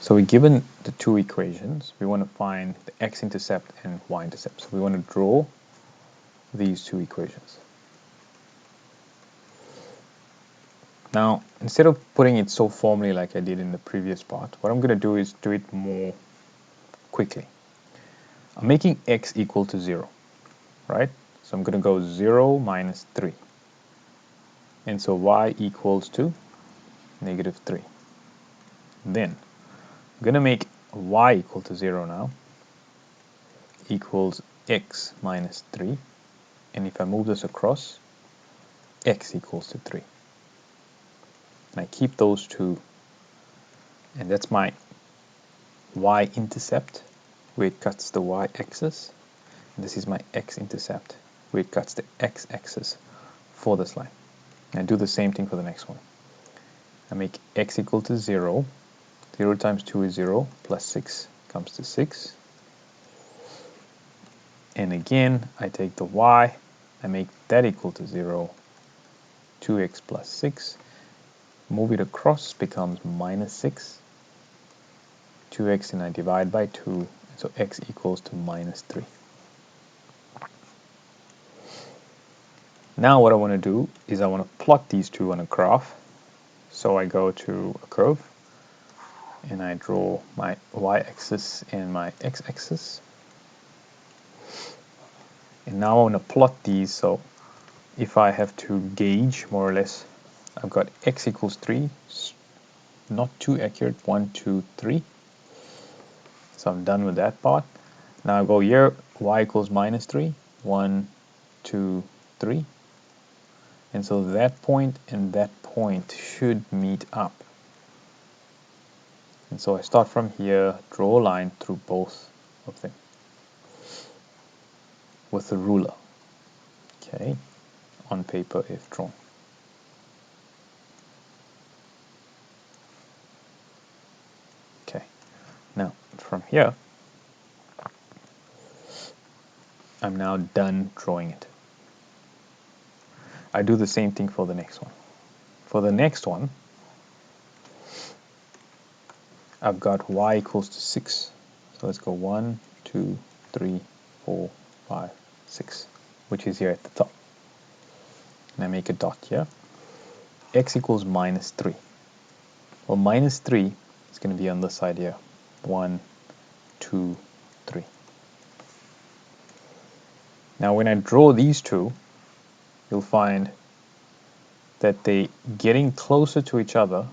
So we're given the two equations. We want to find the x-intercept and y-intercept. So we want to draw these two equations. Now, instead of putting it so formally like I did in the previous part, what I'm going to do is do it more quickly. I'm making x equal to 0, right? So I'm going to go 0 minus 3. And so y equals to negative 3. Then I'm going to make y equal to 0 now, equals x minus 3. And if I move this across, x equals to 3. And I keep those two, and that's my y-intercept, where it cuts the y-axis. And this is my x-intercept, where it cuts the x-axis for this line. And I do the same thing for the next one. I make x equal to 0. 0 times 2 is 0, plus 6 comes to 6. And again, I take the y, I make that equal to 0, 2x plus 6. Move it across, becomes minus 6. 2x, and I divide by 2, so x equals to minus 3. Now what I want to do is I want to plot these two on a graph. So I go to a curve, and I draw my y-axis and my x-axis. And now I want to plot these, so if I have to gauge, more or less, I've got x equals 3, not too accurate, 1, 2, 3. So I'm done with that part. Now I go here, y equals minus 3, 1, 2, 3. And so that point and that point should meet up. And so I start from here, draw a line through both of them with a ruler. Okay, on paper if drawn. Okay, now from here, I'm now done drawing it. I do the same thing for the next one. For the next one, I've got y equals to 6. So let's go 1, 2, 3, 4, 5, 6, which is here at the top. And I make a dot here. X equals minus 3. Well, minus 3 is going to be on this side here. 1, 2, 3. Now when I draw these two, you'll find that they're getting closer to each other,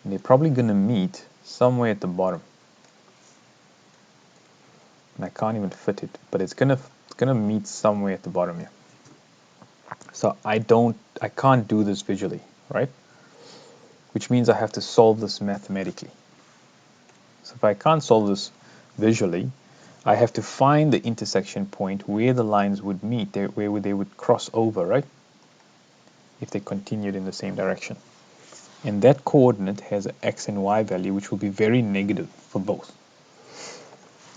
and they're probably going to meet somewhere at the bottom. And I can't even fit it, but it's gonna meet somewhere at the bottom here. So I can't do this visually, right? Which means I have to solve this mathematically. So if I can't solve this visually, I have to find the intersection point where the lines would meet, where they would cross over, right? If they continued in the same direction. And that coordinate has an x and y value, which will be very negative for both.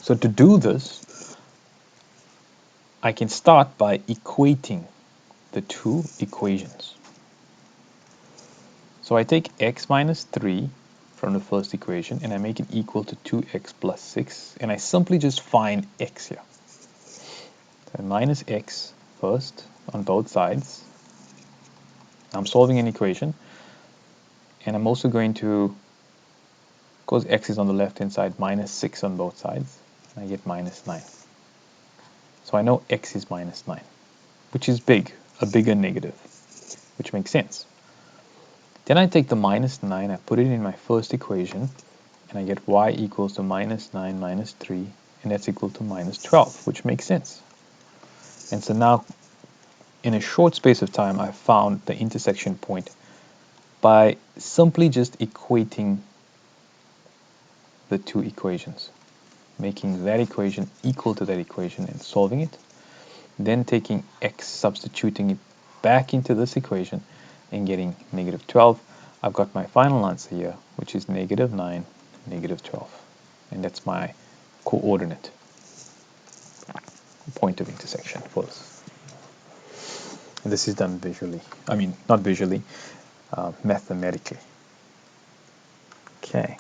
So to do this, I can start by equating the two equations. So I take x minus 3 from the first equation, and I make it equal to 2x plus 6, and I simply just find x here. So minus x first on both sides. I'm solving an equation, and I'm also going to, because x is on the left hand side, minus 6 on both sides, and I get minus 9. So I know x is minus 9, which is big, a bigger negative, which makes sense. Then I take the minus 9, I put it in my first equation, and I get y equals to minus 9 minus 3, and that's equal to minus 12, which makes sense. And so now, in a short space of time, I found the intersection point by simply just equating the two equations, making that equation equal to that equation and solving it, then taking x, substituting it back into this equation, and getting negative 12. I've got my final answer here, which is negative 9, negative 12. And that's my coordinate point of intersection for this. And this is done visually. I mean, not visually, mathematically. Okay.